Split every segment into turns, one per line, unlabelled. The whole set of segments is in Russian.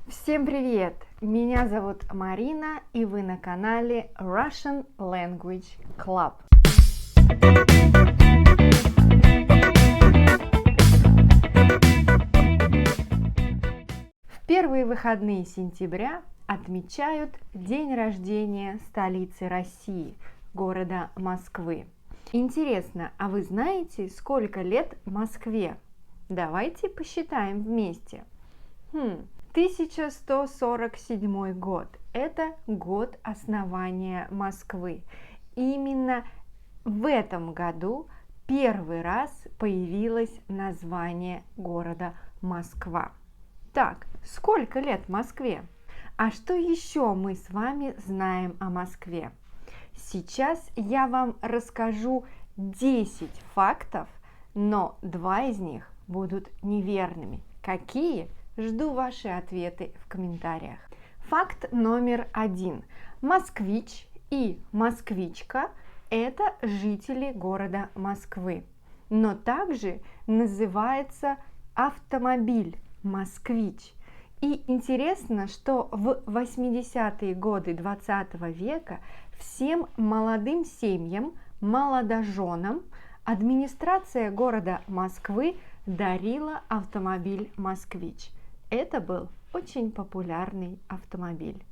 Всем привет! Меня зовут Марина, и вы на канале Russian Language Club. В первые выходные сентября отмечают день рождения столицы России, города Москвы. Интересно, а вы знаете, сколько лет Москве? Давайте посчитаем вместе. 1147 год – это год основания Москвы. Именно в этом году первый раз появилось название города Москва. Так, сколько лет Москве? А что еще мы с вами знаем о Москве? Сейчас я вам расскажу 10 фактов, но 2 из них будут неверными. Какие? Жду ваши ответы в комментариях. Факт номер 1. Москвич и москвичка – это жители города Москвы. Но также называется автомобиль москвич. И интересно, что в 80-е годы 20 века всем молодым семьям, молодоженам администрация города Москвы дарила автомобиль «Москвич». Это был очень популярный автомобиль.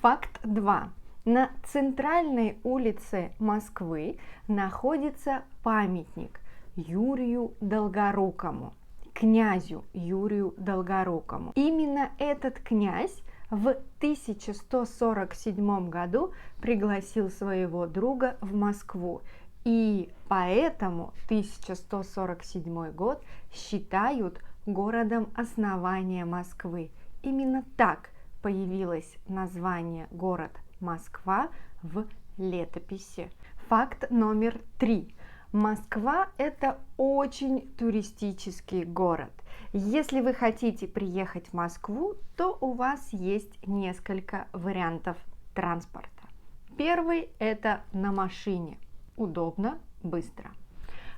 Факт 2. На центральной улице Москвы находится памятник Юрию Долгорукому, князю Юрию Долгорукому. Именно этот князь в 1147 году пригласил своего друга в Москву. И поэтому 1147 год считают городом основания Москвы. Именно так появилось название город Москва в летописи. Факт номер 3. Москва – это очень туристический город. Если вы хотите приехать в Москву, то у вас есть несколько вариантов транспорта. Первый – это на машине. Удобно, быстро.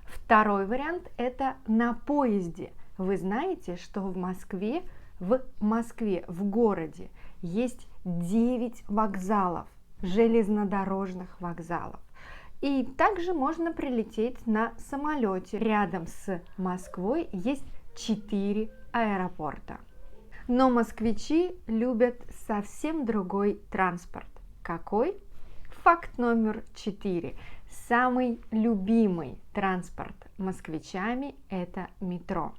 Второй вариант – это на поезде. Вы знаете, что в Москве, в городе, есть 9 вокзалов, железнодорожных вокзалов. И также можно прилететь на самолете. Рядом с Москвой есть 4 аэропорта. Но москвичи любят совсем другой транспорт. Какой? Факт номер 4. Самый любимый транспорт москвичами – это метро.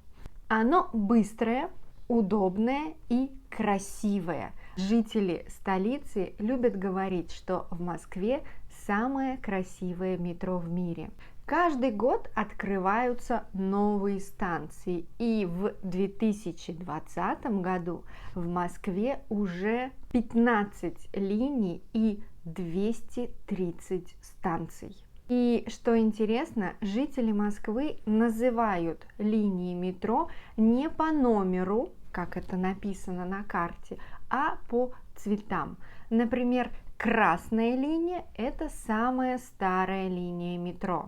Оно быстрое, удобное и красивое. Жители столицы любят говорить, что в Москве самое красивое метро в мире. Каждый год открываются новые станции, и в 2020 году в Москве уже 15 линий и 230 станций. И что интересно, жители Москвы называют линии метро не по номеру, как это написано на карте, а по цветам. Например, красная линия – это самая старая линия метро.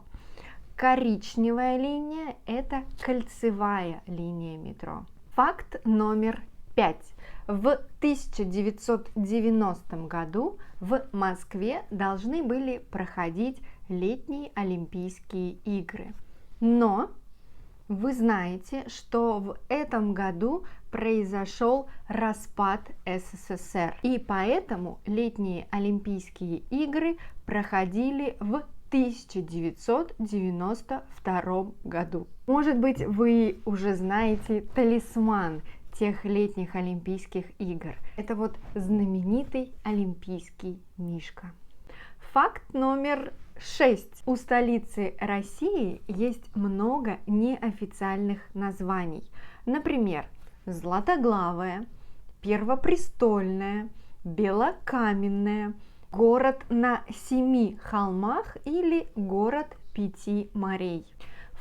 Коричневая линия – это кольцевая линия метро. Факт номер 5. В 1990 году в Москве должны были проходить летние Олимпийские игры. Но вы знаете, что в этом году произошел распад СССР. И поэтому летние Олимпийские игры проходили в 1992 году. Может быть, вы уже знаете талисман тех летних Олимпийских игр. Это вот знаменитый олимпийский мишка. Факт номер 6. У столицы России есть много неофициальных названий. Например, Златоглавая, Первопрестольная, Белокаменная, город на 7 холмах или город 5 морей.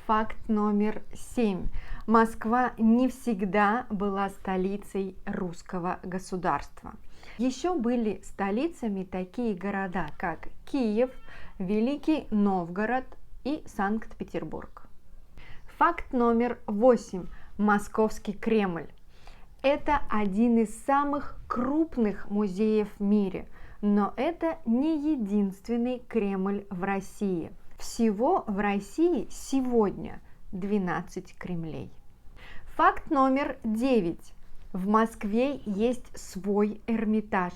Факт номер 7. Москва не всегда была столицей русского государства. Еще были столицами такие города, как Киев, Великий Новгород и Санкт-Петербург. Факт номер 8. Московский Кремль. Это один из самых крупных музеев в мире, но это не единственный Кремль в России. Всего в России сегодня 12 Кремлей. Факт номер 9. В Москве есть свой Эрмитаж.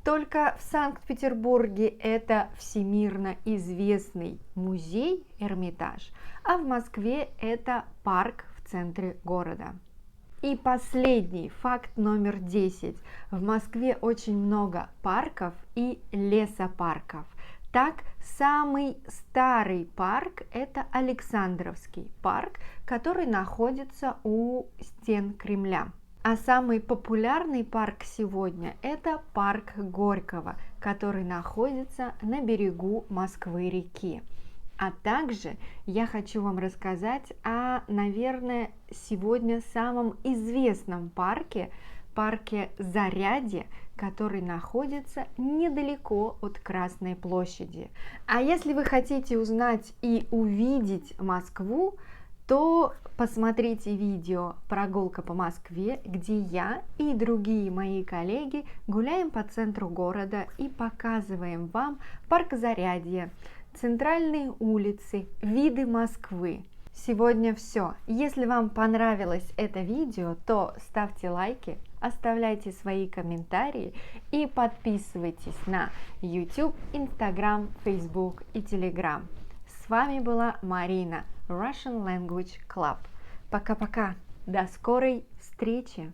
Только в Санкт-Петербурге это всемирно известный музей Эрмитаж, а в Москве это парк в центре города. И последний факт номер 10. В Москве очень много парков и лесопарков. Так, самый старый парк – это Александровский парк, который находится у стен Кремля. А самый популярный парк сегодня – это парк Горького, который находится на берегу Москвы-реки. А также я хочу вам рассказать о, наверное, сегодня самом известном парке Зарядье, который находится недалеко от Красной площади. А если вы хотите узнать и увидеть Москву, то посмотрите видео «Прогулка по Москве», где я и другие мои коллеги гуляем по центру города и показываем вам парк Зарядье, центральные улицы, виды Москвы. Сегодня все. Если вам понравилось это видео, то ставьте лайки, оставляйте свои комментарии и подписывайтесь на YouTube, Instagram, Facebook и Telegram. С вами была Марина, Russian Language Club. Пока-пока. До скорой встречи.